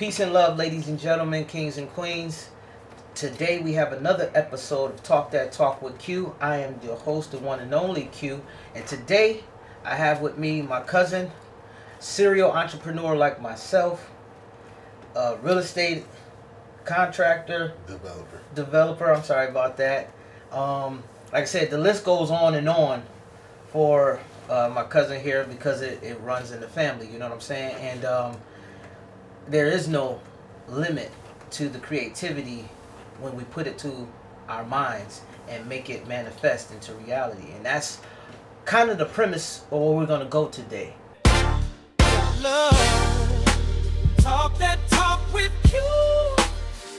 Peace and love, ladies and gentlemen, kings and queens. Today we have another episode of Talk That Talk with Q. I am your host, the one and only Q. And today I have with me my cousin, serial entrepreneur like myself, real estate contractor, developer. I'm sorry about that. Like I said, the list goes on and on for my cousin here because it runs in the family. You know what I'm saying? And there is no limit to the creativity when we put it to our minds and make it manifest into reality. And that's kind of the premise of where we're going to go today. Love, talk that talk with you.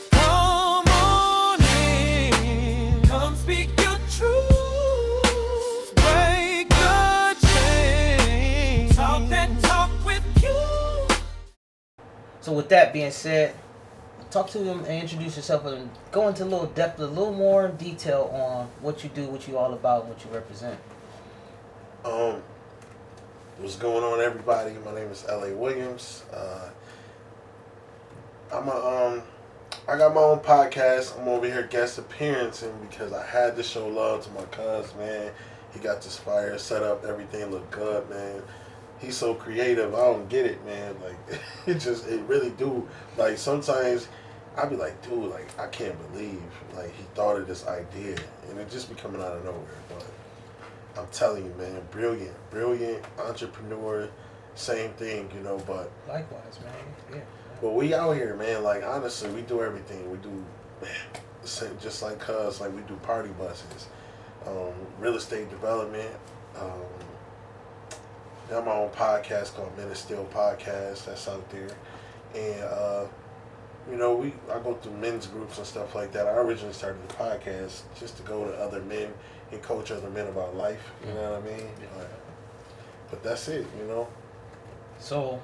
Come on in, come speak your truth. Break the chain. Talk that talk with you. So with that being said, talk to them and introduce yourself and go into a little depth, a little more detail on what you do, what you all about, and what you represent. What's going on, everybody? My name is L.A. Williams. I got my own podcast. I'm over here guest appearancing because I had to show love to my cuz, man. He got this fire set up. Everything looked good, man. He's so creative. I don't get it, man. Like, it really do. Like, sometimes I be like, dude, like, I can't believe, like, he thought of this idea. And it just be coming out of nowhere. But I'm telling you, man, brilliant entrepreneur, same thing, you know, but. Likewise, man. Yeah. But we out here, man, like, honestly, we do everything. We do, man, just like cuz, like, we do party buses, real estate development, I have my own podcast called Men of Steel Podcast that's out there, and you know, I go through men's groups and stuff like that. I originally started the podcast just to go to other men and coach other men about life. You know what I mean? But that's it, you know. So,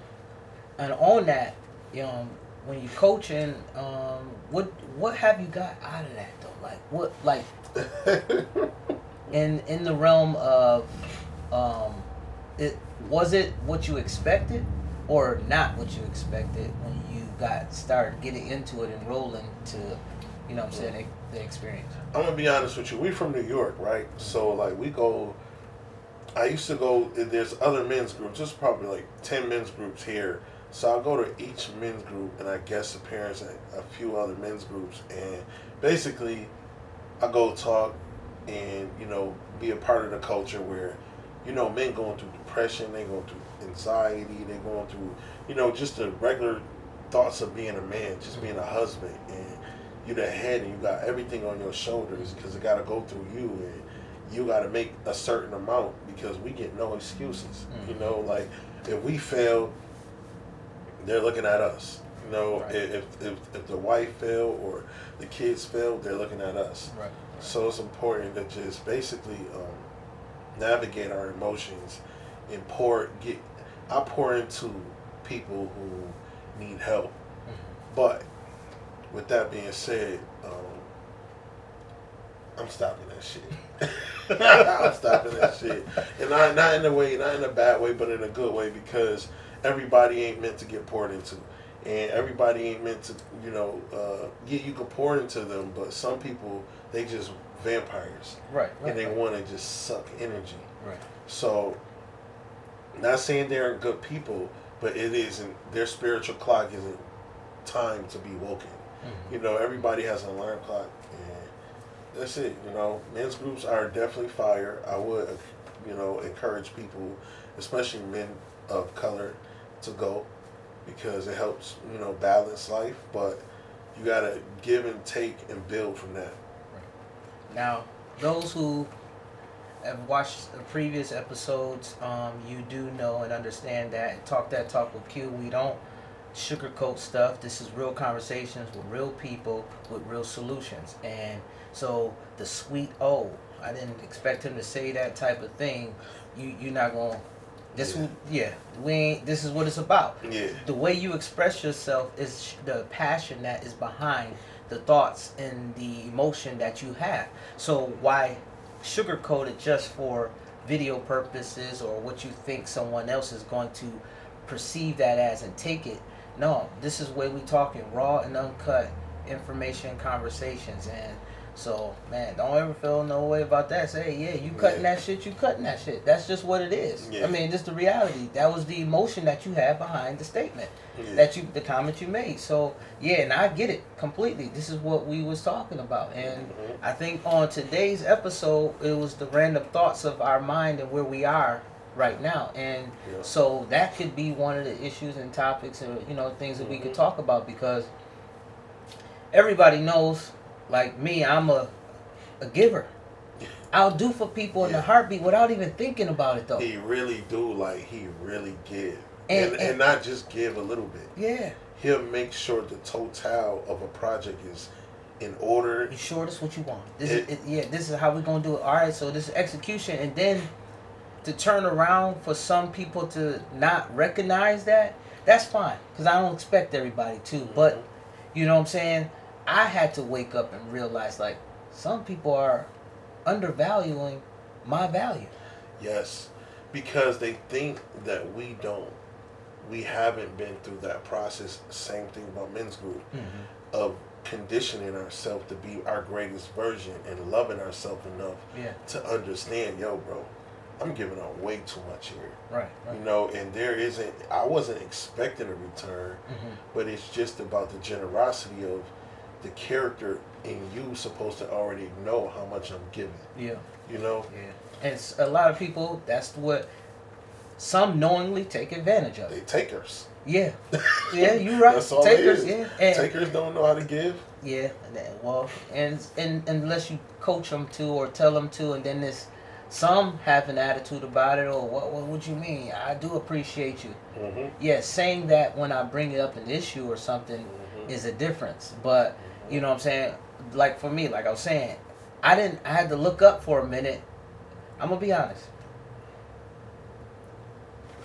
and on that, when you coaching, what have you got out of that though? Like what, like in the realm of was it what you expected or not what you expected when you got started getting into it and rolling to, you know what I'm saying, the experience? I'm gonna be honest with you. We from New York, right? So like I used to go. There's other men's groups. There's probably like 10 men's groups here. So I go to each men's group and I guest appearance at a few other men's groups, and basically I go talk and be a part of the culture where men going through depression, they going through anxiety, they going through just the regular thoughts of being a man, just being a husband, and you the head and you got everything on your shoulders because it got to go through you, and you got to make a certain amount because we get no excuses. Like if we fail, they're looking at us. Right. If the wife fail or the kids fail, they're looking at us. Right. So it's important to just basically navigate our emotions and I pour into people who need help. Mm-hmm. But with that being said, I'm stopping that shit. I'm stopping that shit, and not in a bad way, but in a good way, because everybody ain't meant to get poured into, and everybody ain't meant to, you can pour into them, but some people, they just vampires, right, and they want to just suck energy. Right. So, not saying they aren't good people, but it isn't, their spiritual clock isn't timed to be woken. Mm-hmm. Everybody has an alarm clock, and that's it. Men's groups are definitely fire. I would, encourage people, especially men of color, to go, because it helps, balance life, but you gotta give and take and build from that. Now, those who have watched the previous episodes, you do know and understand that Talk That Talk with Q, we don't sugarcoat stuff. This is real conversations with real people with real solutions. And so the sweet I didn't expect him to say that type of thing. You're not gonna. This is what it's about. Yeah. The way you express yourself is the passion that is behind the thoughts and the emotion that you have. So why sugarcoat it just for video purposes or what you think someone else is going to perceive that as and take it? No, this is where we talking raw and uncut information, conversations, and so man, don't ever feel no way about that. Say, yeah, you cutting that shit, you cutting that shit. That's just what it is. Yeah. I mean, just the reality. That was the emotion that you had behind the statement, Yeah. the comment you made. So yeah, and I get it completely. This is what we was talking about, and I think on today's episode, it was the random thoughts of our mind and where we are right now, and so that could be one of the issues and topics, or things that we could talk about, because everybody knows, like me, I'm a giver. I'll do for people in a heartbeat without even thinking about it, though. He really do, like, he really give. And And not just give a little bit. Yeah. He'll make sure the total of a project is in order. You sure this what you want? This is how we're gonna do it. All right, so this is execution, and then to turn around for some people to not recognize that, that's fine, because I don't expect everybody to. But you know what I'm saying? I had to wake up and realize, like, some people are undervaluing my value. Yes, because they think that we haven't been through that process. Same thing about men's group, of conditioning ourselves to be our greatest version and loving ourselves enough to understand, yo, bro, I'm giving out way too much here. Right. And I wasn't expecting a return, but it's just about the generosity of the character in you supposed to already know how much I'm giving. Yeah. Yeah. And it's a lot of people, that's what some knowingly take advantage of. They takers. Yeah. Yeah, you right. That's all Takers, it is. yeah. Takers don't know how to give. Yeah, well, and unless you coach them to or tell them to, and then some have an attitude about it, or what you mean? I do appreciate you. Yeah, saying that when I bring it up an issue or something is a difference. But you know what I'm saying? Like for me, like I was saying, I had to look up for a minute. I'm gonna be honest.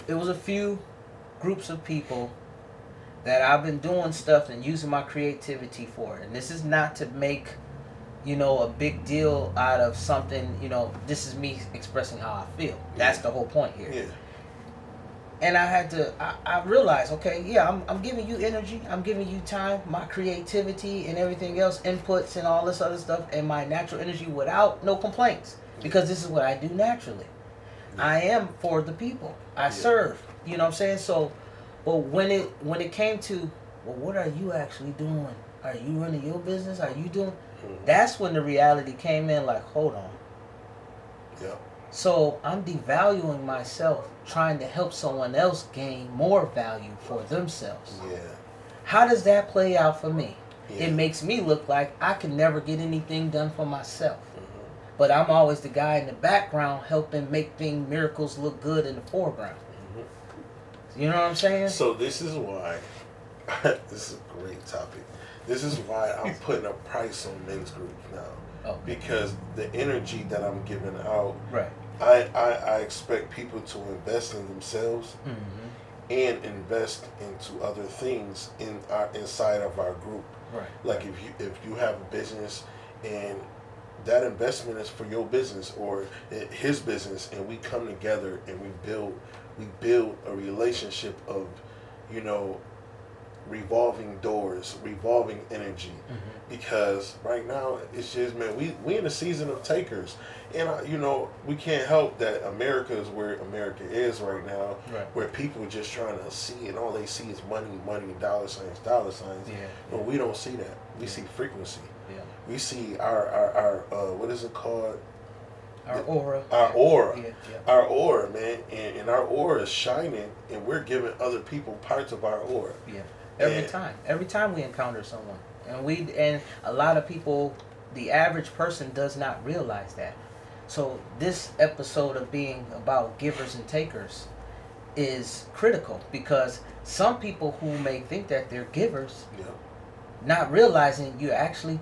It was a few groups of people that I've been doing stuff and using my creativity for. And this is not to make, a big deal out of something, this is me expressing how I feel. That's the whole point here. Yeah. And I realized, okay, yeah, I'm giving you energy, I'm giving you time, my creativity and everything else, inputs and all this other stuff, and my natural energy without no complaints. Because this is what I do naturally. I am for the people. I serve. You know what I'm saying? So, but when it came to, well, what are you actually doing? Are you running your business? Are you doing? That's when the reality came in. Like, hold on. Yeah. So I'm devaluing myself, trying to help someone else gain more value for themselves. Yeah. How does that play out for me? Yeah. It makes me look like I can never get anything done for myself. But I'm always the guy in the background helping make miracles look good in the foreground. You know what I'm saying? So this is why, this is a great topic. This is why I'm putting a price on men's group now. Oh. Because the energy that I'm giving out, Right. I expect people to invest in themselves and invest into other things inside of our group. Right. Like if you have a business and that investment is for your business or his business, and we come together and we build a relationship of, revolving doors, revolving energy. Because right now it's just, man, we in a season of takers, and we can't help that America is where America is right now, where people are just trying to see, and all they see is money, dollar signs. Yeah. But we don't see that. We see frequency. Yeah. We see our what is it called? Our aura. Our aura. Yeah. Our aura, man. And our aura is shining, and we're giving other people parts of our aura. Yeah. Every time we encounter someone, and a lot of people, the average person does not realize that. So this episode of being about givers and takers is critical, because some people who may think that they're givers, not realizing you're actually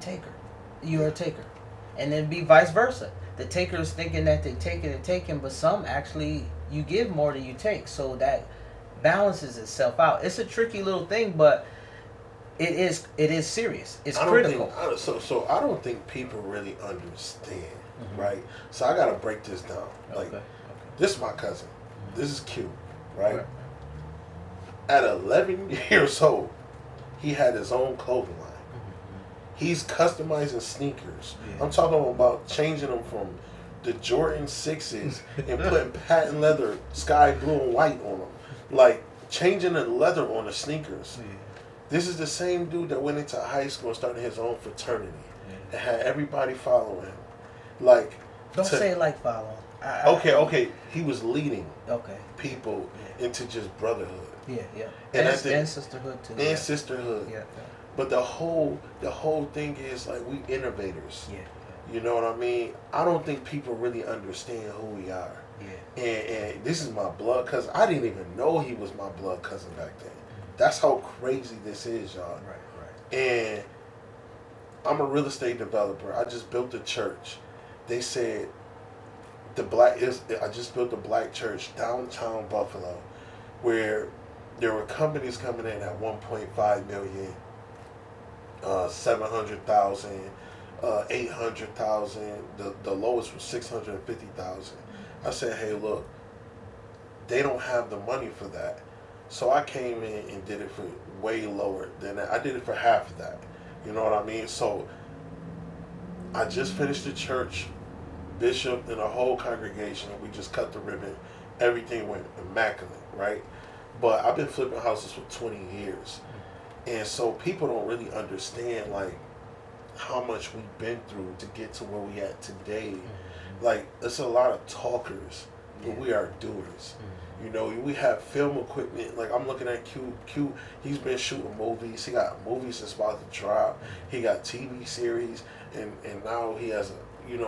you're a taker, and then be vice versa. The taker is thinking that they're taking, but some actually, you give more than you take, so that balances itself out. It's a tricky little thing, but it is serious. It's critical. So I don't think people really understand, right? So I gotta break this down. Like, Okay. this is my cousin. This is Q, right? At 11 years old, he had his own clothing line. He's customizing sneakers. Yeah. I'm talking about changing them from the Jordan 6s and putting patent leather, sky blue and white on them. Like, changing the leather on the sneakers. Yeah. This is the same dude that went into high school and started his own fraternity. And had everybody following him. Like, Don't say it like following. Okay. He was leading Okay. people into just brotherhood. Yeah. And And sisterhood too. and sisterhood. Yeah. But the whole thing is like we innovators. Yeah. You know what I mean? I don't think people really understand who we are. Yeah. And this is my blood cousin. I didn't even know he was my blood cousin back then. That's how crazy this is, y'all. Right. And I'm a real estate developer. I just built a church. They said I just built a black church downtown Buffalo, where there were companies coming in at 1.5 million, 700,000, 800,000. The lowest was 650,000. I said, hey, look, they don't have the money for that. So I came in and did it for way lower than that. I did it for half of that. You know what I mean? So I just finished the church, bishop and a whole congregation. We just cut the ribbon. Everything went immaculate, right? But I've been flipping houses for 20 years. And so people don't really understand, like, how much we've been through to get to where we at today. Like, it's a lot of talkers, but we are doers. You know, we have film equipment. Like, I'm looking at Q. He's been shooting movies. He got movies that's about to drop. He got TV series, and now he has Don't give him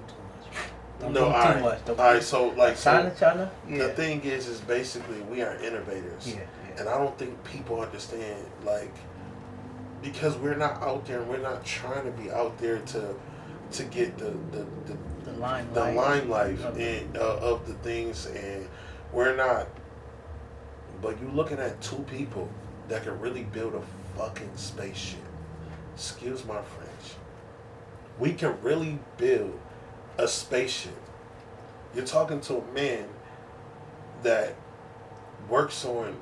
too much. Don't no, give him too much. all right. So like, China. Yeah. the thing is basically we are innovators, Yeah. and I don't think people understand, like, because we're not out there, and we're not trying to be out there to get the limelight of the things, and we're not. But you're looking at two people that can really build a fucking spaceship. Excuse my French. We can really build a spaceship. You're talking to a man that works on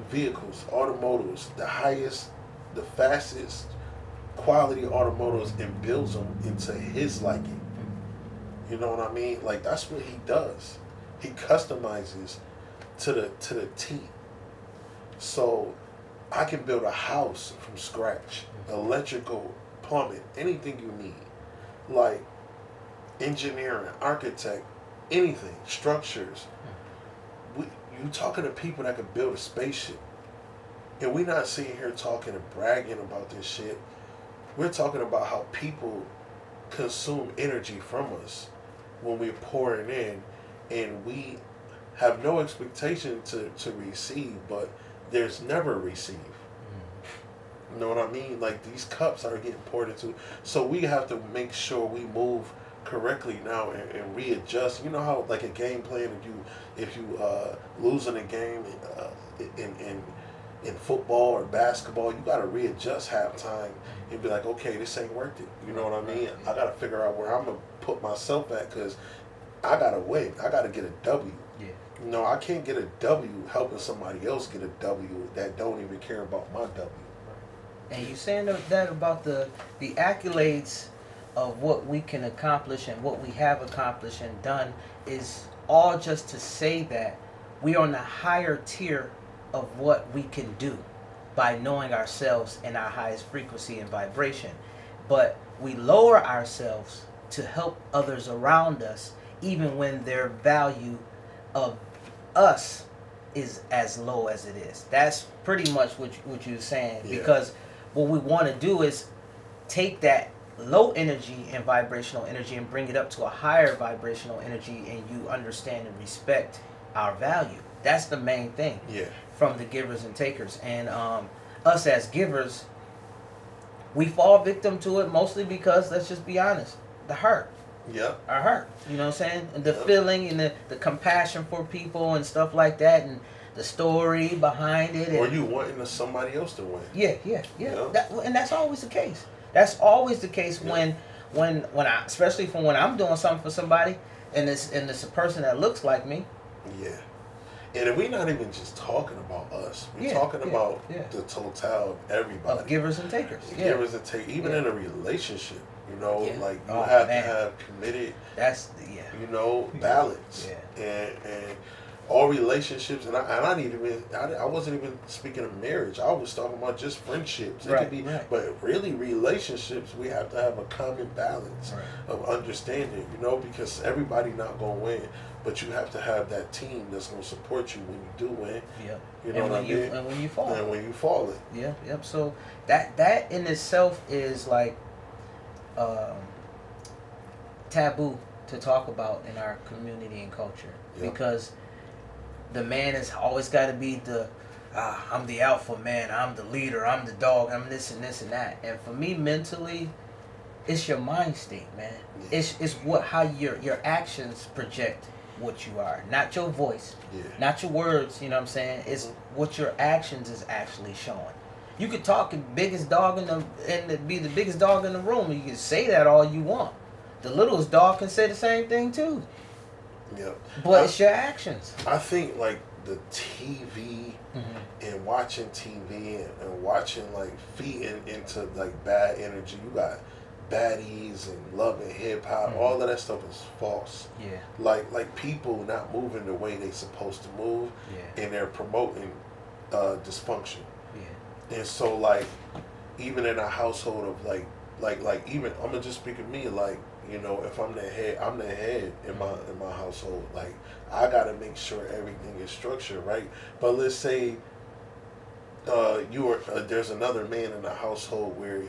vehicles, automotives, the highest, the fastest quality automotives, and builds them into his liking. You know what I mean? Like, that's what he does. He customizes to the T. So I can build a house from scratch, electrical, plumbing, anything you need, like engineering, architect, anything, structures. You talking to people that can build a spaceship, and we're not sitting here talking and bragging about this shit. We're talking about how people consume energy from us when we're pouring in, and we have no expectation to receive, but there's never receive. You know what I mean? Like, these cups are getting poured into, so we have to make sure we move correctly now and readjust. You know how, like, a game plan, if you lose in a game in football or basketball, you got to readjust halftime and be like, okay, this ain't worth it. You know what I mean? I got to figure out where I'm going to put myself at, because I got to win. I got to get a W. Yeah. You know, I can't get a W helping somebody else get a W that don't even care about my W. And you saying that about the accolades of what we can accomplish and what we have accomplished and done is all just to say that we are on the higher tier of what we can do by knowing ourselves and our highest frequency and vibration. But we lower ourselves to help others around us, even when their value of us is as low as it is. That's pretty much what you're saying. Yeah. Because what we want to do is take that low energy and vibrational energy and bring it up to a higher vibrational energy, and you understand and respect our value. That's the main thing. Yeah. From the givers and takers. And us as givers, we fall victim to it mostly because, let's just be honest, the hurt. Yeah. Our hurt. You know what I'm saying? And the feeling and the compassion for people and stuff like that, and the story behind it. Or And, you wanting somebody else to win. yeah. Yeah. And that's always the case. That's always the case when I, especially when I'm doing something for somebody, and it's a person that looks like me. Yeah. And we're not even just talking about us. We're Yeah, talking yeah, about yeah. the total of everybody. Of givers and takers. Yeah. Givers and take, even Yeah. in a relationship, you know, Yeah. like you Oh, have man. to have committed, That's yeah. you know, balance. Yeah. And all relationships, and I didn't even, I wasn't even speaking of marriage. I was talking about just friendships. It Right, could be, right. but really relationships, we have to have a common balance Right. of understanding, you know, because everybody not gonna win, but you have to have that team that's gonna support you when you do win. Yep. You know and what when I you mean? and when you fall. And when you fall it. Yep, yep. So that in itself is like taboo to talk about in our community and culture Yep. because the man has always got to be the I'm the alpha man, I'm the leader, I'm the dog, I'm this and this and that. And for me, mentally, it's your mind state, man. Yeah. It's what how your actions project what you are, not your voice, Yeah. not your words. You know what I'm saying? It's what your actions is actually showing. You could talk the biggest dog be the biggest dog in the room. You can say that all you want. The littlest dog can say the same thing too. Yeah. But it's your actions. I think like the TV and watching TV and watching like feeding into like bad energy. You got baddies and love and hip hop. All of that stuff is false. Yeah. Like people not moving the way they supposed to move, Yeah. and they're promoting dysfunction. Yeah. And so like even in a household of like even I'm gonna just speak of me, like, you know, if I'm the head in my household. Like I gotta make sure everything is structured right. But let's say there's another man in the household where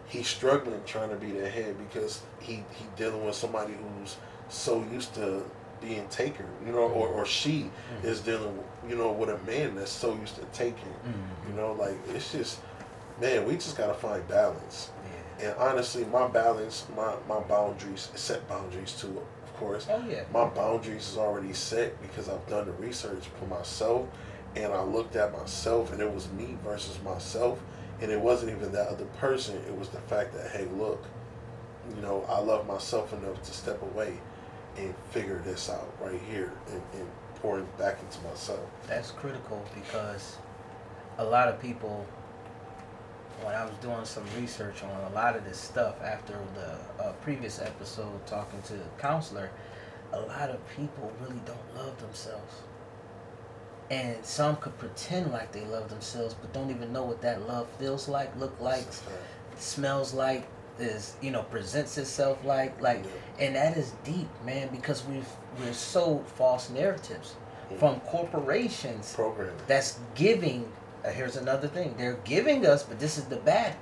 he's struggling trying to be the head because he dealing with somebody who's so used to being taken, you know, or she is dealing, you know, with a man that's so used to taking, you know, like it's just, man, we just gotta find balance. Yeah. And honestly, my balance, my boundaries, set boundaries too, of course. Oh yeah. My boundaries is already set because I've done the research for myself, and I looked at myself, and it was me versus myself, and it wasn't even that other person. It was the fact that, hey, look, you know, I love myself enough to step away and figure this out right here and pour it back into myself. That's critical because a lot of people, when I was doing some research on a lot of this stuff after the previous episode talking to the counselor, a lot of people really don't love themselves. And some could pretend like they love themselves but don't even know what that love feels like, look like, smells like, is, you know, presents itself like, and that is deep, man, because we're sold false narratives from corporations Programming. that's giving. Here's another thing: they're giving us, but this is the bad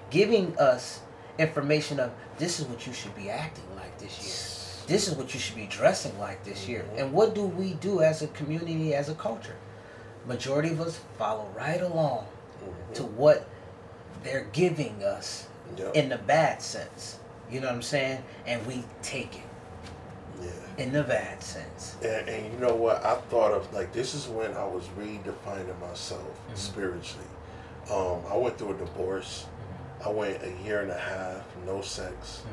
giving us information of this is what you should be acting like this year. This is what you should be dressing like this year. And what do we do as a community, as a culture? Majority of us follow right along to what they're giving us. Yep. In the bad sense, you know what I'm saying, and we take it in the bad sense. And you know what, I thought of, like, this is when I was redefining myself spiritually. I went through a divorce. I went a year and a half, no sex.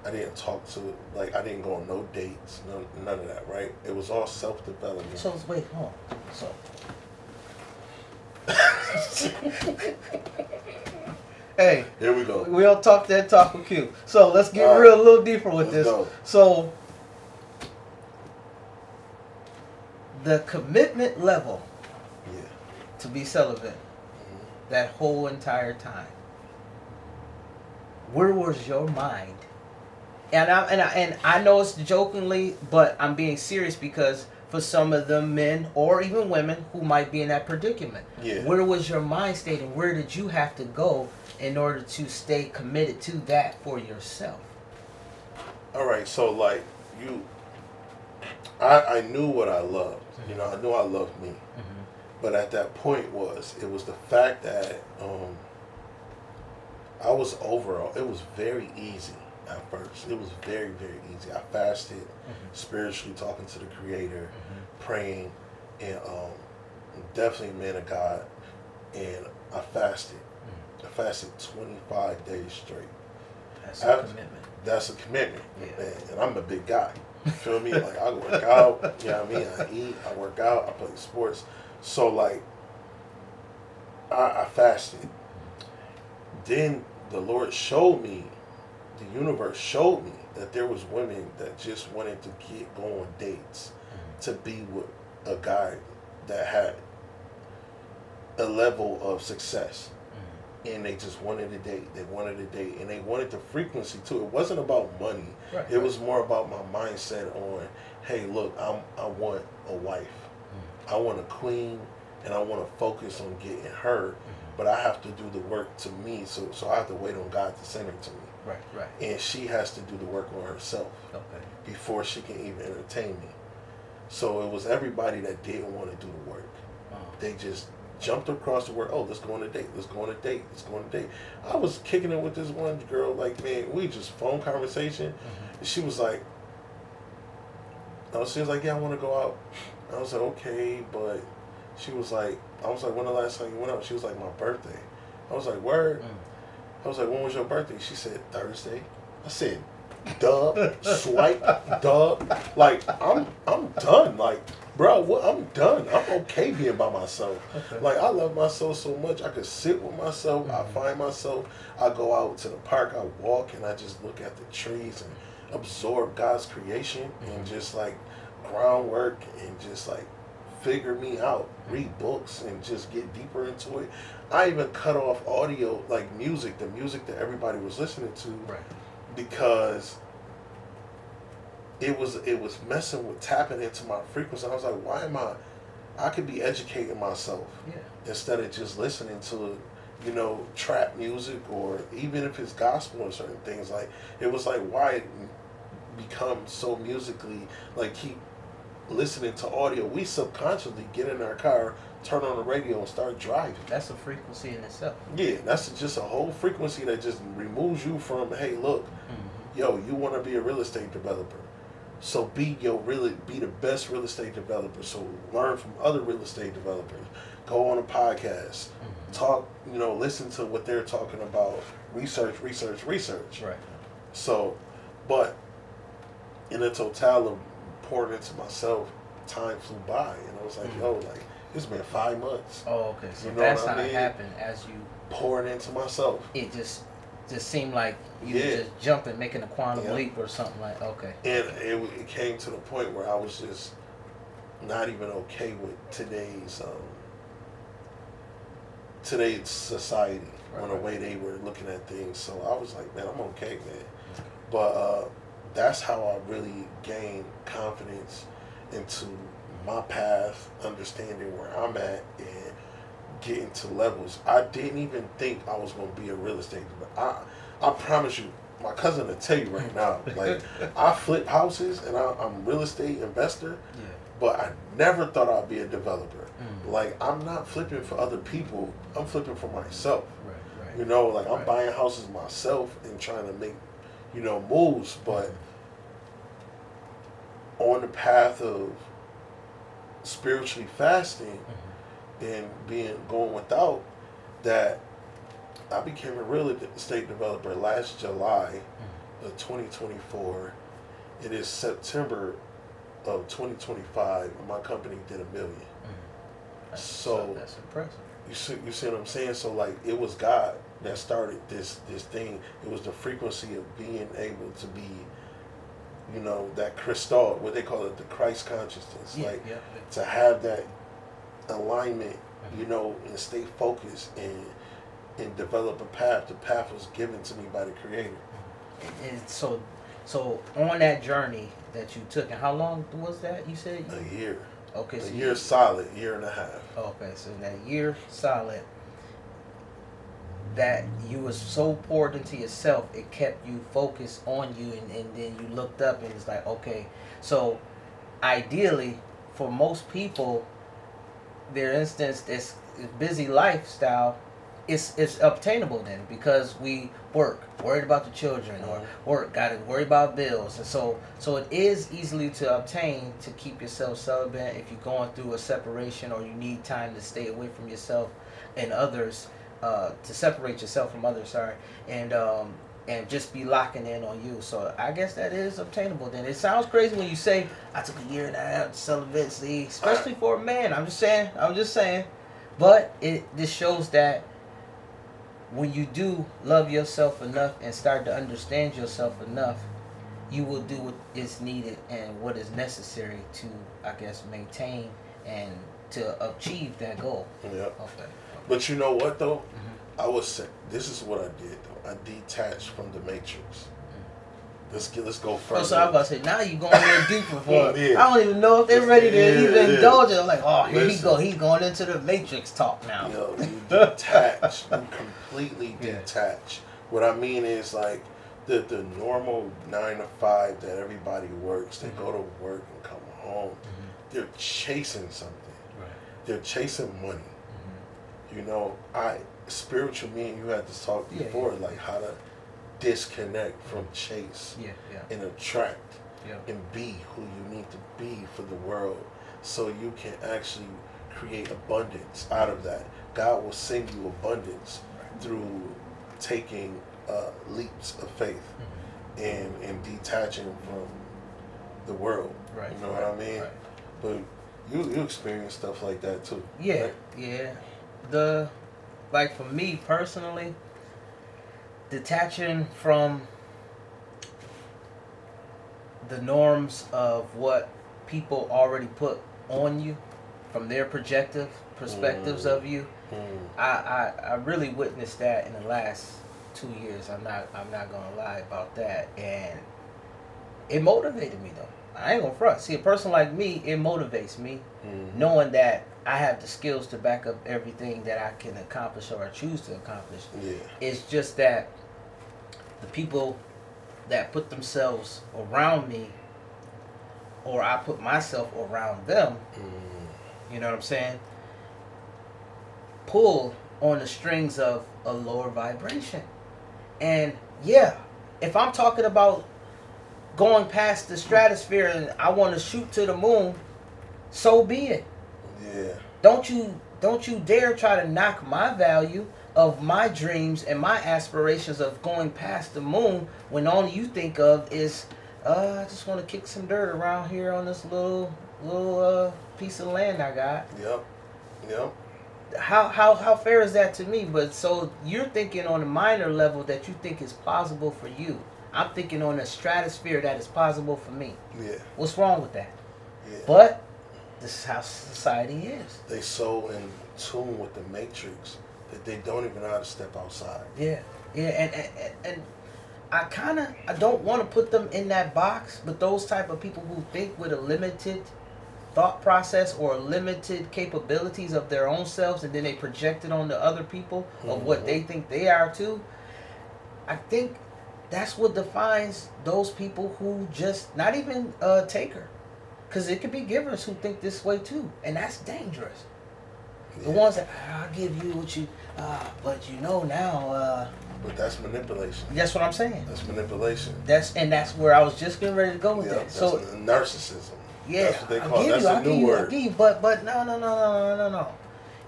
I didn't talk to, like, I didn't go on no dates, none of that, right? It was all self-development. So wait, hold on. So hey, Here we go. we all talk that talk with Q. So let's get All real right. a little deeper with Let's this. go. So the commitment level Yeah. to be celibate that whole entire time. Where was your mind? And I know it's jokingly, but I'm being serious because for some of the men or even women who might be in that predicament, Yeah. where was your mind state and where did you have to go in order to stay committed to that for yourself? All right, so, like, I knew what I loved. You know, I knew I loved me. But at that point it was the fact that I was overall, it was very easy at first. It was very, very easy. I fasted, spiritually talking to the Creator, praying, and definitely a man of God. And I fasted. I fasted 25 days straight. That's a commitment. That's a commitment. Yeah. And I'm a big guy. You feel me? Like I work out, you know what I mean? I eat, I work out, I play sports. So like I fasted. Then the Lord showed me, the universe showed me that there was women that just wanted to go on dates to be with a guy that had a level of success. And they just wanted a date. They wanted a date, and they wanted the frequency too. It wasn't about money. Right, it was more about my mindset on, hey, look, I want a wife. I want a queen, and I want to focus on getting her. But I have to do the work to me, so I have to wait on God to send her to me. Right. And she has to do the work on herself before she can even entertain me. So it was everybody that didn't want to do the work. They just jumped across the word, oh, let's go on a date, let's go on a date, let's go on a date. I was kicking it with this one girl, like, man, we just phone conversation. And she was like, yeah, I want to go out. I was like, okay, but she was like, I was like, when the last time you went out? She was like, my birthday. I was like, word? I was like, when was your birthday? She said, Thursday. I said, dub, swipe, dub. Like, I'm done. Like, bro, I'm done. I'm okay being by myself. Like, I love myself so much. I could sit with myself. I find myself. I go out to the park. I walk and I just look at the trees and absorb God's creation and just like groundwork and just like figure me out, read books and just get deeper into it. I even cut off audio, like music, the music that everybody was listening to, because it was messing with tapping into my frequency. And I was like, why am I could be educating myself instead of just listening to, you know, trap music, or even if it's gospel or certain things. Like, it was like, why become so musically, like, keep listening to audio? We subconsciously get in our car, turn on the radio, and start driving. That's a frequency in itself. Yeah, that's just a whole frequency that just removes you from, hey, look, yo, you want to be a real estate developer, so be the best real estate developer. So learn from other real estate developers. Go on a podcast, talk, you know, listen to what they're talking about, research. Right. So, but in the total of pouring into myself, time flew by, and I was like, yo, like, it's been 5 months. Oh, okay. So you know that's what I how mean? it happened. As you pouring into myself, it just seemed like you were just jumping, making a quantum leap or something. Like, okay. And it came to the point where I was just not even okay with today's society, on the way they were looking at things. So I was like, man, I'm okay, man. But that's how I really gained confidence into my path, understanding where I'm at, and getting to levels. I didn't even think I was going to be a real estate, but I promise you, my cousin will tell you right now, like, I flip houses and I'm a real estate investor, but I never thought I'd be a developer. Like, I'm not flipping for other people, I'm flipping for myself. Right. You know, like, I'm buying houses myself and trying to make, you know, moves, but on the path of spiritually fasting and going without that, I became a real estate developer last July of 2024. It is September of 2025, and my company did $1 million. So that's impressive. You see what I'm saying? So, like, it was God that started this thing. It was the frequency of being able to be, you know, that Christol, what they call it, the Christ consciousness. To have that alignment, you know, and stay focused and develop a path. The path was given to me by the Creator. And so on that journey that you took, and how long was that, you said? A year. Okay. A year solid, year and a half. Okay, so that year solid, that you was so poured into yourself, it kept you focused on you, and then you looked up and it's like, okay, so ideally for most people, their instance, this busy lifestyle is obtainable then, because we worried about the children, or got to worry about bills, and so it is easily to obtain, to keep yourself celibate if you're going through a separation, or you need time to stay away from yourself and others, to separate yourself from others, and and just be locking in on you. So I guess that is obtainable. Then it sounds crazy when you say I took a year and a half celibacy, especially for a man. I'm just saying. But this shows that when you do love yourself enough and start to understand yourself enough, you will do what is needed and what is necessary to, I guess, maintain and to achieve that goal. Yeah. Okay. But you know what though? Mm-hmm. I was say this is what I did though. I detached from the matrix. Let's go further. Oh, so I was about to say, now you going in deeper for it. Yeah. I don't even know if they're ready to even indulge it. I'm like, oh, here Listen. he go. He's going into the Matrix talk now. You detach. You completely detach. What I mean is like the normal 9 to 5 that everybody works. They go to work and come home. They're chasing something. Right. They're chasing money. You know, spiritual me and you had this talk before, like how to disconnect from chase and attract and be who you need to be for the world, so you can actually create abundance out of that. God will send you abundance through taking leaps of faith and detaching from the world. Right. You know what I mean? Right. But you experience stuff like that too. Yeah, right? yeah. Like for me personally, detaching from the norms of what people already put on you, from their perspectives of you, I really witnessed that in the last 2 years. I'm not gonna lie about that, and it motivated me though. I ain't gonna front. See, a person like me, it motivates me, knowing that I have the skills to back up everything that I can accomplish or I choose to accomplish. Yeah. It's just that the people that put themselves around me, or I put myself around them, you know what I'm saying, pull on the strings of a lower vibration. And yeah, if I'm talking about going past the stratosphere and I want to shoot to the moon, so be it. Yeah. Don't you dare try to knock my value of my dreams and my aspirations of going past the moon when all you think of is I just want to kick some dirt around here on this little piece of land I got. Yep. How fair is that to me? But so you're thinking on a minor level that you think is plausible for you. I'm thinking on a stratosphere that is possible for me. Yeah. What's wrong with that? Yeah. But this is how society is. They so in tune with the matrix that they don't even know how to step outside. Yeah, and I don't want to put them in that box, but those type of people who think with a limited thought process or limited capabilities of their own selves, and then they project it on the other people of what they think they are too. I think that's what defines those people who just not even taker, because it could be givers who think this way too, and that's dangerous. The ones that I'll give you what you, but you know now. But that's manipulation. That's what I'm saying. That's manipulation. That's where I was just getting ready to go with that. That's So narcissism. yeah, That's what they call it. That's a new word. I'll give you, but no.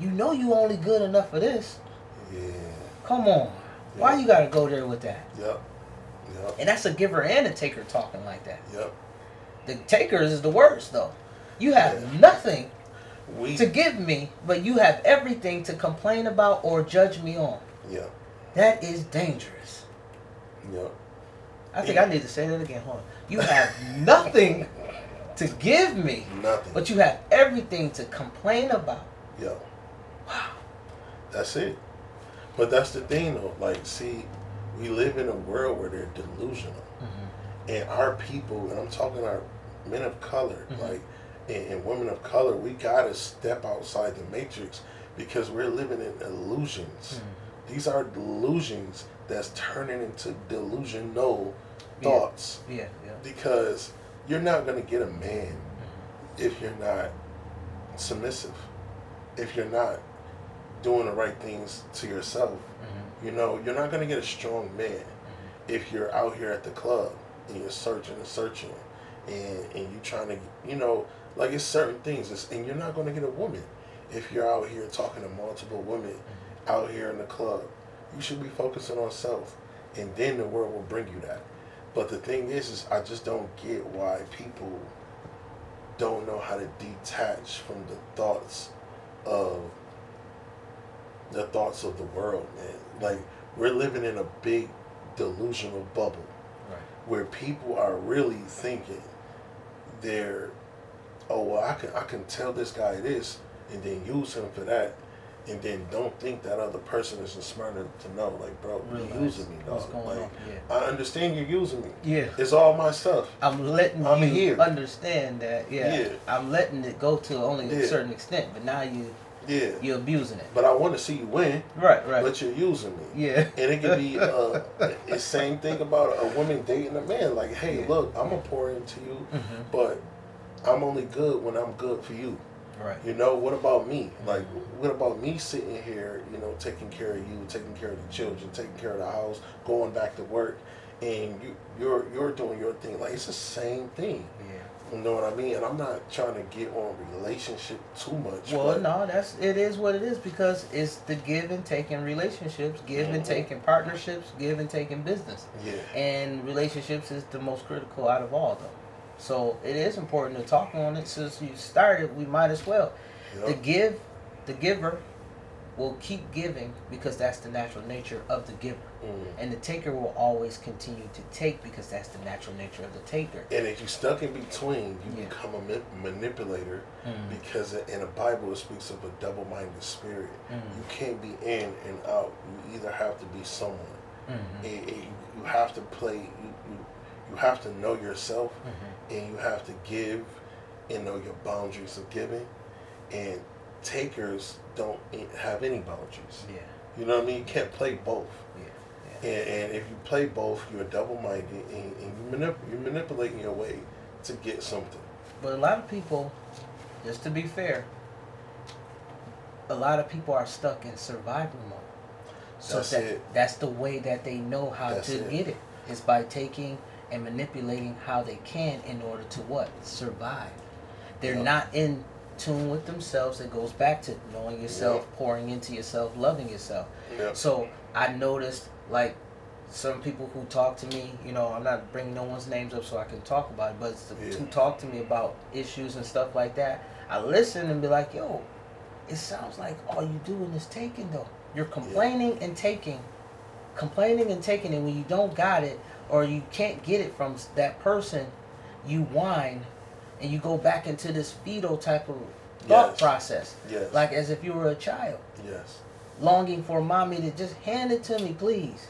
You know you only good enough for this. Yeah. Come on. Why you gotta go there with that? Yep. And that's a giver and a taker talking like that. Yep. The takers is the worst though. You have nothing to give me, but you have everything to complain about or judge me on. Yeah. That is dangerous. Yep. I think I need to say that again. Hold on. You have nothing to give me, Nothing. but you have everything to complain about. Yeah. Wow. That's it. But that's the thing though. Like, see, we live in a world where they're delusional. And our people, and I'm talking our men of color, like, and women of color, we gotta step outside the matrix because we're living in illusions. These are delusions that's turning into delusional thoughts. Yeah. Because you're not gonna get a man if you're not submissive, if you're not doing the right things to yourself. You know, you're not gonna get a strong man if you're out here at the club and you're searching and you're trying to, you know, like it's certain things. And you're not gonna get a woman if you're out here talking to multiple women out here in the club. You should be focusing on self and then the world will bring you that. But the thing is I just don't get why people don't know how to detach from the thoughts of the world, man. Like, we're living in a big delusional bubble where people are really thinking they're, oh well, I can tell this guy this and then use him for that, and then don't think that other person isn't smart enough to know, like, bro, you're using me, dog. Like, I understand you're using me. Yeah. It's all my stuff. I'm letting I'm you here. understand that. Yeah. I'm letting it go to only a certain extent, but now you're abusing it. But I want to see you win. Right. But you're using me. Yeah. And it could be the same thing about a woman dating a man. Like, hey, look, I'm gonna pour into you, but I'm only good when I'm good for you. Right. You know, what about me? Like, what about me sitting here, you know, taking care of you, taking care of the children, taking care of the house, going back to work, and you're doing your thing. Like, it's the same thing. Yeah. You know what I mean? And I'm not trying to get on relationship too much. Well, no, it is what it is, because it's the give and take in relationships, give and take in partnerships, give and take in business. Yeah. And relationships is the most critical out of all, though. So it is important to talk on it. Since you started, we might as well. Yep. The giver will keep giving because that's the natural nature of the giver. And the taker will always continue to take because that's the natural nature of the taker. And if you're stuck in between, you become a manipulator, because in the Bible it speaks of a double-minded spirit. You can't be in and out. You either have to be someone. You have to play. You have to know yourself, and you have to give and know your boundaries of giving. And takers don't have any boundaries. Yeah. You know what I mean? You can't play both. Yeah. And if you play both, you're double-minded, and you're manipulating your way to get something. But a lot of people, just to be fair, a lot of people are stuck in survival mode. So that's the way that they know how to get it, is by taking and manipulating how they can in order to what? Survive. They're not in tune with themselves. It goes back to knowing yourself, pouring into yourself, loving yourself. So I noticed, like, some people who talk to me, you know, I'm not bringing no one's names up so I can talk about it, but who talk to me about issues and stuff like that, I listen and be like, yo, it sounds like all you doing is taking, though. You're complaining and taking, and when you don't got it, or you can't get it from that person, you whine, and you go back into this fetal type of thought process. Like as if you were a child. Longing for mommy to just hand it to me, please.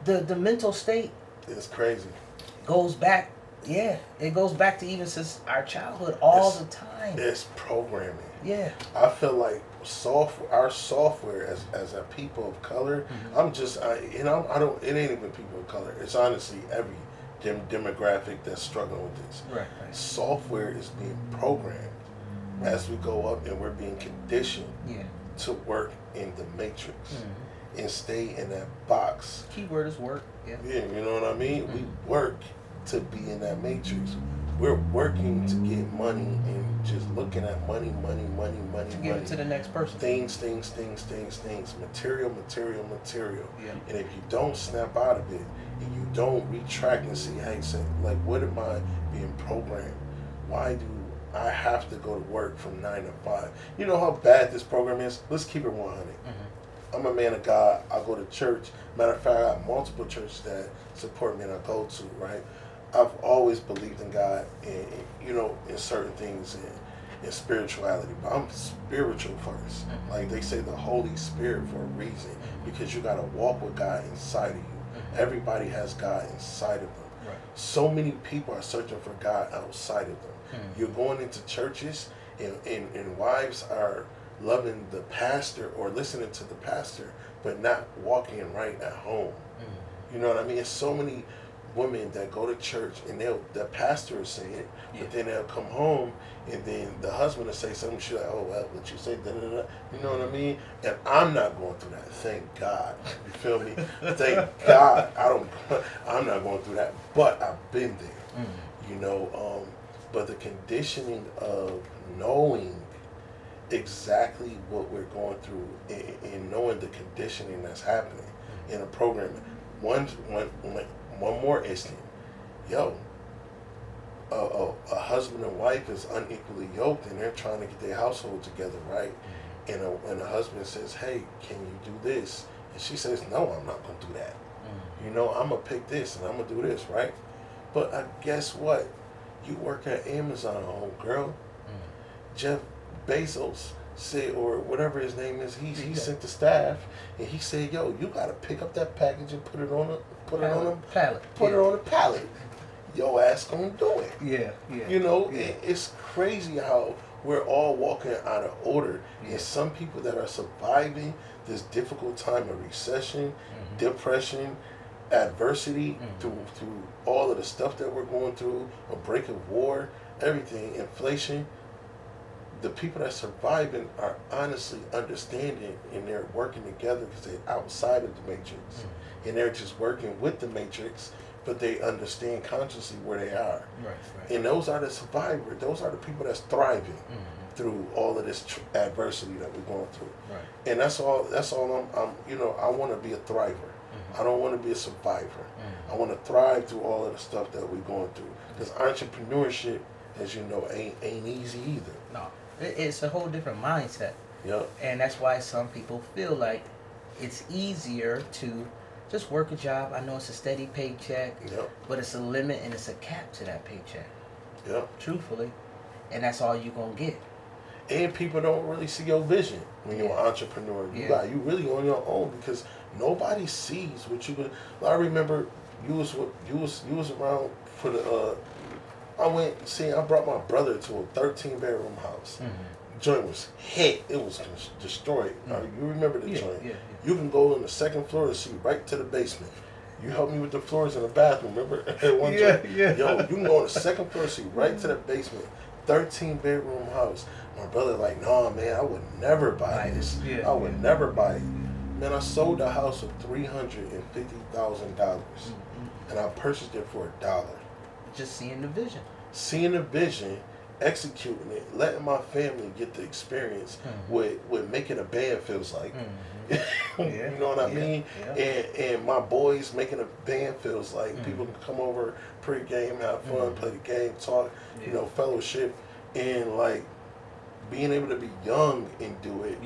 The mental state is crazy. Goes back, it goes back to even since our childhood all the time. It's programming. Yeah. I feel like our software as a people of color, I don't, it ain't even people of color. It's honestly every demographic that's struggling with this. Right. Software is being programmed as we go up, and we're being conditioned to work in the matrix and stay in that box. Keyword is work. Yeah, you know what I mean? We work to be in that matrix. We're working to get money and just looking at money. To give it to the next person. Things. Material. Yeah. And if you don't snap out of it, and you don't retract and see, hey, say, like, what am I being programmed? Why do I have to go to work from 9 to 5? You know how bad this program is? Let's keep it 100. I'm a man of God. I go to church. Matter of fact, I have multiple churches that support me and I go to, right? I've always believed in God and you know, in certain things and spirituality. But I'm spiritual first. Like they say, the Holy Spirit for a reason, because you got to walk with God inside of you. Everybody has God inside of them. Right. So many people are searching for God outside of them. You're going into churches and wives are loving the pastor or listening to the pastor, but not walking right at home. You know what I mean? It's so many women that go to church and the pastor will say it, but then they'll come home and then the husband will say something. She's like, oh, well, what you say, da-da-da. You know what I mean? And I'm not going through that. Thank God. You feel me? Thank God. I'm not going through that, but I've been there. You know, but the conditioning of knowing exactly what we're going through and knowing the conditioning that's happening in a program. One more instance. Yo, a husband and wife is unequally yoked, and they're trying to get their household together, right? And a husband says, "Hey, can you do this?" And she says, "No, I'm not gonna do that. You know, I'm gonna pick this and I'm gonna do this, right?" But guess what? You work at Amazon, home girl. Jeff Bezos said, or whatever his name is, he sent the staff, and he said, "Yo, you gotta pick up that package and put it on a pallet. Your ass gonna do it." Yeah. You know, it's crazy how we're all walking out of order, and some people that are surviving this difficult time of recession, depression, adversity, through all of the stuff that we're going through, a break of war, everything, inflation. The people that surviving are honestly understanding, and they're working together because they're outside of the matrix, and they're just working with the matrix, but they understand consciously where they are. Right. And those are the survivors. Those are the people that's thriving through all of this adversity that we're going through. Right. And that's all. I'm you know, I want to be a thriver. I don't want to be a survivor. I want to thrive through all of the stuff that we're going through. Because entrepreneurship, as you know, ain't easy either. No, it's a whole different mindset. Yep. And that's why some people feel like it's easier to just work a job. I know it's a steady paycheck, but it's a limit and it's a cap to that paycheck. Yep. Truthfully. And that's all you're going to get. And people don't really see your vision when you're an entrepreneur. You really on your own, because nobody sees what you could. I remember you was around for the. I brought my brother to a 13-bedroom house. Joint was hit. It was destroyed. You remember the joint? Yeah. You can go on the second floor and see right to the basement. You helped me with the floors in the bathroom, remember? One joint? Yo, you can go on the second floor and see right to the basement. 13-bedroom house. My brother like, "Nah, man, I would never buy this. I would never buy it." Man, I sold the house for $350,000, and I purchased it for $1. Just seeing the vision. Seeing the vision, executing it, letting my family get the experience with making a band feels like. You know what I mean? And my boys making a band feels like. People can come over pre-game, have fun, play the game, talk, you know, fellowship, and like being able to be young and do it.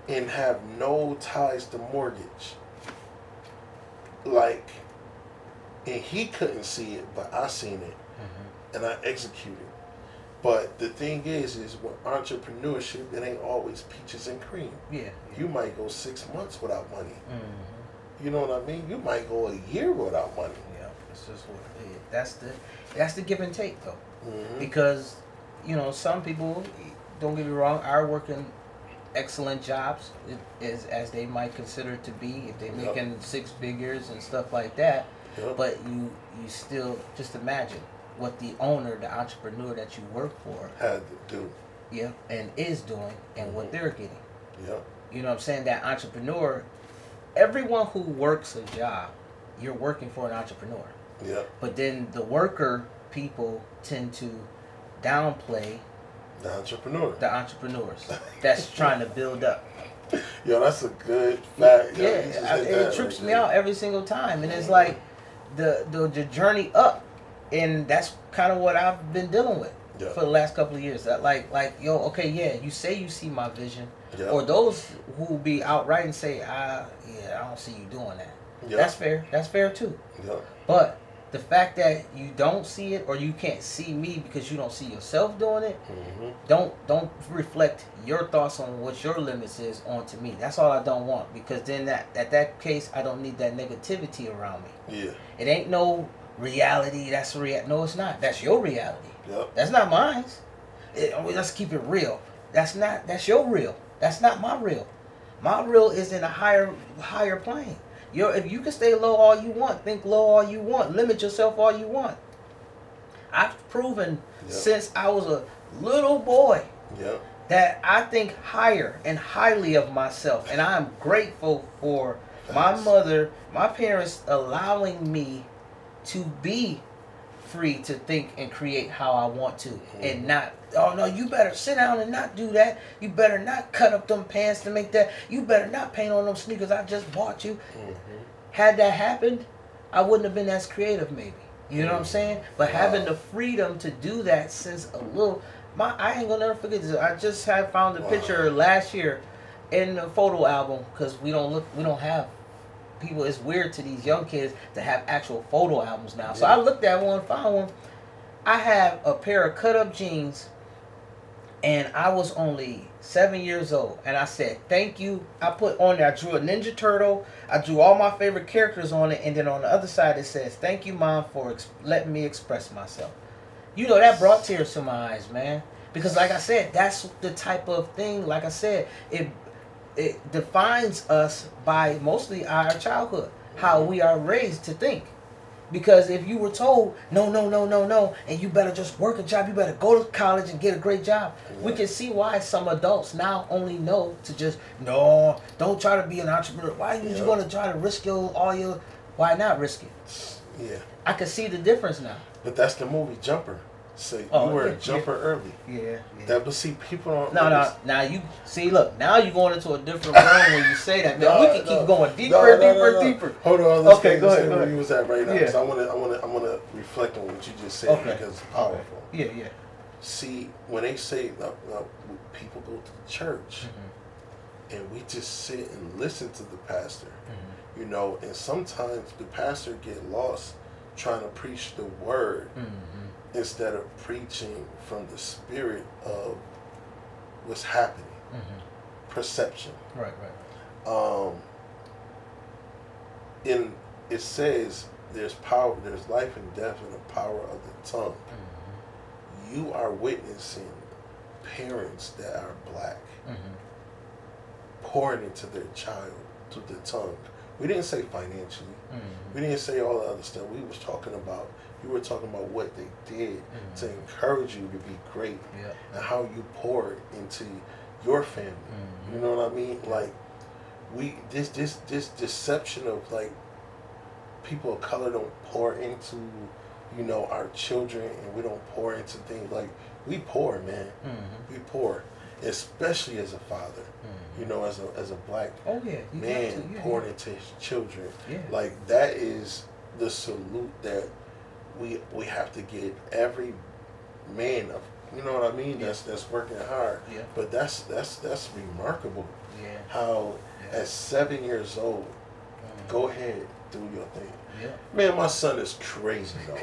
And have no ties to mortgage. Like, and he couldn't see it, but I seen it, and I executed. But the thing is with entrepreneurship, it ain't always peaches and cream. You might go 6 months without money. You know what I mean? You might go a year without money. It's just what it is. That's the give and take though, because you know some people, don't get me wrong, are working excellent jobs, as they might consider it to be, if they're making 6 figures and stuff like that. But you still just imagine what the owner, the entrepreneur that you work for, had to do. And is doing, and what they're getting. You know what I'm saying? That entrepreneur, everyone who works a job, you're working for an entrepreneur. But then the worker people tend to downplay the entrepreneurs that's trying to build up. Yo, that's a good fact. It trips me out every single time, and it's like the journey up, and that's kind of what I've been dealing with for the last couple of years. That you say you see my vision, or those who be outright and say, I don't see you doing that. That's fair. That's fair too. But the fact that you don't see it, or you can't see me because you don't see yourself doing it, don't reflect your thoughts on what your limits is onto me. That's all I don't want, because then that case, I don't need that negativity around me. It ain't no reality. That's no, it's not. That's your reality. That's not mine. Let's keep it real. That's your real. That's not my real. My real is in a higher plane. If you can stay low all you want, think low all you want, limit yourself all you want. I've proven since I was a little boy that I think higher and highly of myself, and I am grateful for my mother, my parents allowing me to be free to think and create how I want to, and not, oh no, you better sit down and not do that. You better not cut up them pants to make that. You better not paint on them sneakers I just bought you. had that happened, I wouldn't have been as creative, maybe. You know what I'm saying? But having the freedom to do that since a little, I ain't gonna never forget this. I just had found a picture last year in the photo album because we don't have people. It's weird to these young kids to have actual photo albums now. So I looked at one, found one. I have a pair of cut up jeans, and I was only 7 years old, and I said thank you. I put on there, I drew a Ninja Turtle, I drew all my favorite characters on it, and then on the other side it says thank you, Mom, for letting me express myself. You know, that brought tears to my eyes, man, because like I said, that's the type of thing, like I said, it defines us by mostly our childhood, how we are raised to think. Because if you were told, no, and you better just work a job, you better go to college and get a great job, we can see why some adults now only know to just, no, don't try to be an entrepreneur. Why are you going to try to risk why not risk it? Yeah. I can see the difference now. But that's the movie Jumper. So you were a jumper early. Yeah. But see, people don't. Now you see. Look, now you're going into a different realm when you say that. Man, we can keep going deeper. Hold on. Okay, go ahead. Where you was at right now? Yeah. Because I want to reflect on what you just said because it's powerful. Yeah. See, when they say people go to church, and we just sit and listen to the pastor, you know, and sometimes the pastor get lost trying to preach the word. Instead of preaching from the spirit of what's happening, perception. Right. In it says there's power, there's life and death in the power of the tongue. You are witnessing parents that are black pouring into their child through the tongue. We didn't say financially. We didn't say all the other stuff. We were talking about what they did to encourage you to be great and how you pour into your family. You know what I mean? Like this deception of like people of color don't pour into, you know, our children, and we don't pour into things like we pour, man. We pour, especially as a father. You know, as a black man pouring into his children. Like that is the salute that we have to get every man of, you know what I mean, that's working hard. But that's remarkable. How at 7 years old, go ahead, do your thing. Man, my son is crazy though.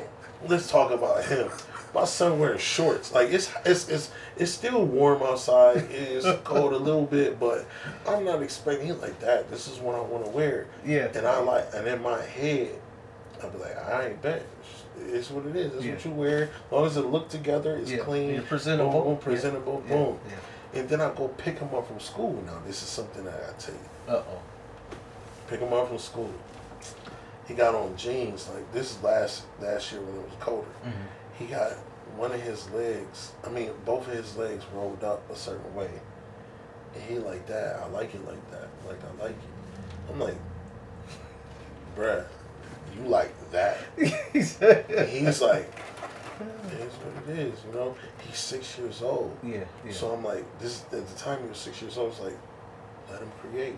Let's talk about him. My son wearing shorts. Like it's still warm outside. It is cold a little bit, but I'm not expecting it like that. This is what I want to wear. And in my head, I'll be like, I ain't bet. It's what it is. It's what you wear. As long as it look together, it's clean, you're presentable. Boom. And then I go pick him up from school. Now this is something that I tell you. Pick him up from school. He got on jeans. Like this is last year when it was colder. He got both of his legs rolled up a certain way. And he like that. I like it like that. Like I like it. I'm like, bruh, you like that? He's like, it is what it is, you know? He's 6 years old. So I'm like, this at the time he was 6 years old, it's like, let him create.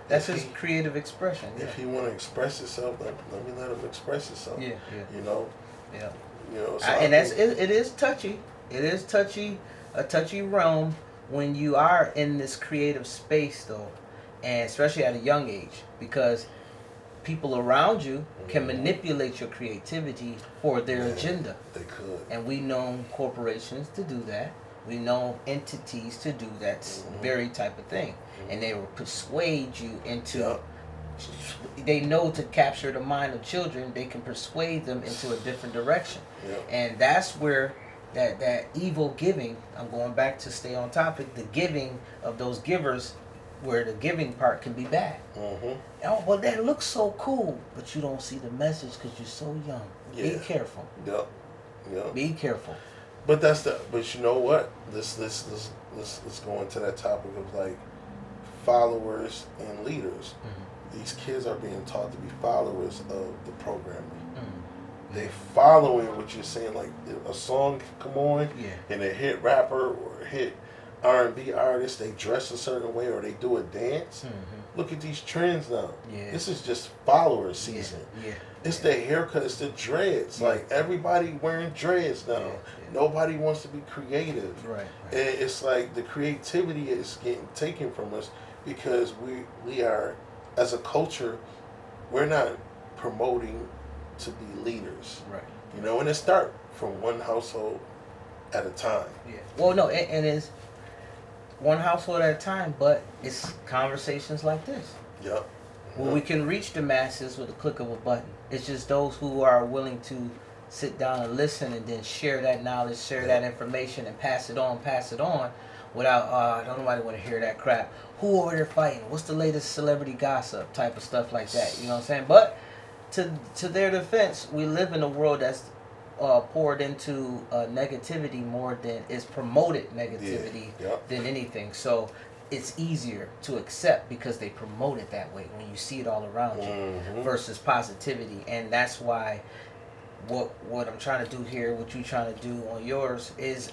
That's his creative expression. If he want to express himself, let me let him express himself. You know? You know, so and it is touchy. It is a touchy realm when you are in this creative space, though, and especially at a young age, because people around you can manipulate your creativity for their agenda. They could. And we know corporations to do that. We know entities to do that very type of thing. And they will persuade you into... They know to capture the mind of children, they can persuade them into a different direction. And that's where that evil giving, I'm going back to stay on topic, the giving of those givers, where the giving part can be bad. Oh, well, that looks so cool, but you don't see the message because you're so young. Be careful. Be careful. But but you know what? Let's go into that topic of like followers and leaders. These kids are being taught to be followers of the programming. They following what you're saying, like a song come on, and a hit rapper or a hit R&B artist, they dress a certain way or they do a dance. Look at these trends now. Yeah. This is just follower season. Yeah. It's the haircut. It's the dreads. Yeah. Like everybody wearing dreads now. Yeah. Nobody wants to be creative. Right. And it's like the creativity is getting taken from us because we are, as a culture, we're not promoting to be leaders. Right. You know, and it start from one household at a time. Yeah. Well, no, and it's one household at a time, but it's conversations like this. Yep. Well, we can reach the masses with a click of a button. It's just those who are willing to sit down and listen and then share that knowledge, share that information, and pass it on without, don't nobody want to hear that crap. Who over there fighting? What's the latest celebrity gossip type of stuff like that? You know what I'm saying? But to their defense, we live in a world that's poured into negativity more than is promoted negativity than anything. So it's easier to accept because they promote it that way when you see it all around you versus positivity. And that's why what I'm trying to do here, what you're trying to do on yours is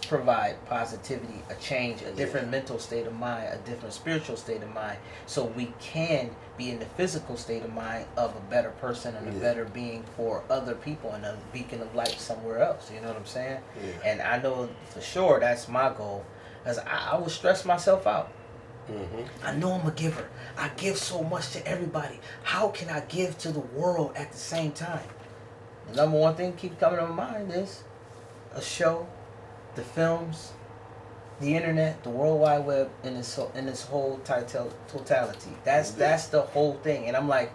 provide positivity, a change, a different mental state of mind, a different spiritual state of mind, so we can be in the physical state of mind of a better person and a better being for other people and a beacon of light somewhere else. You know what I'm saying? Yeah. And I know for sure that's my goal, because I would stress myself out. I know I'm a giver. I give so much to everybody. How can I give to the world at the same time? The number one thing keeps coming to my mind is a show, the films, the internet, the World Wide Web, in this whole totality. That's the whole thing. And I'm like,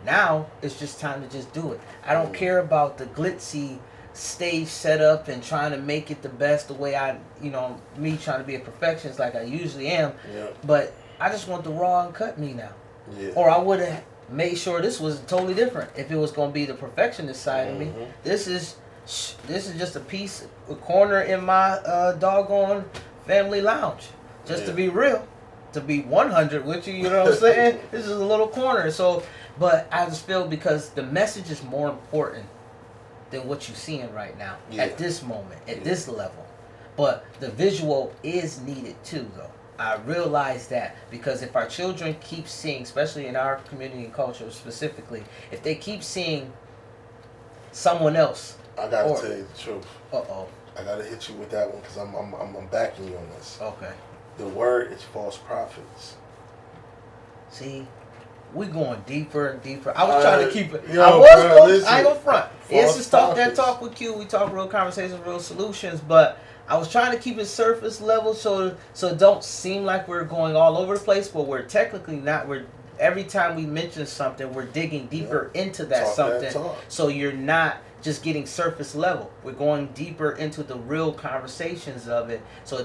now it's just time to just do it. I don't care about the glitzy stage setup and trying to make it the best the way me trying to be a perfectionist like I usually am. Yeah. But I just want the raw and cut me now. Yeah. Or I would have made sure this was totally different if it was going to be the perfectionist side of me. This is just a corner in my doggone family lounge. Just to be real, to be 100 with you, you know what I'm saying? This is a little corner. So, but I just feel because the message is more important than what you're seeing right now at this moment, at this level. But the visual is needed too, though. I realize that because if our children keep seeing, especially in our community and culture specifically, if they keep seeing someone else, I gotta tell you the truth. Uh-oh. I gotta hit you with that one because I'm backing you on this. Okay. The word is false prophets. See, we going deeper and deeper. I was trying to keep it. Yo, I ain't gonna front. It's just talk prophets. that talk with Q. We talk real conversations, real solutions. But I was trying to keep it surface level so it don't seem like we're going all over the place. But we're technically not. We're every time we mention something, we're digging deeper into that Talk something. that talk. So you're not just getting surface level. We're going deeper into the real conversations of it. So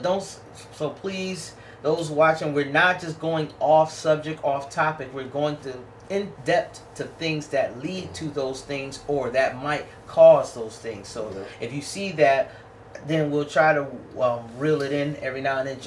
please, those watching, we're not just going off subject, off topic. We're going to in depth to things that lead to those things or that might cause those things. So if you see that, then we'll try to reel it in every now and then.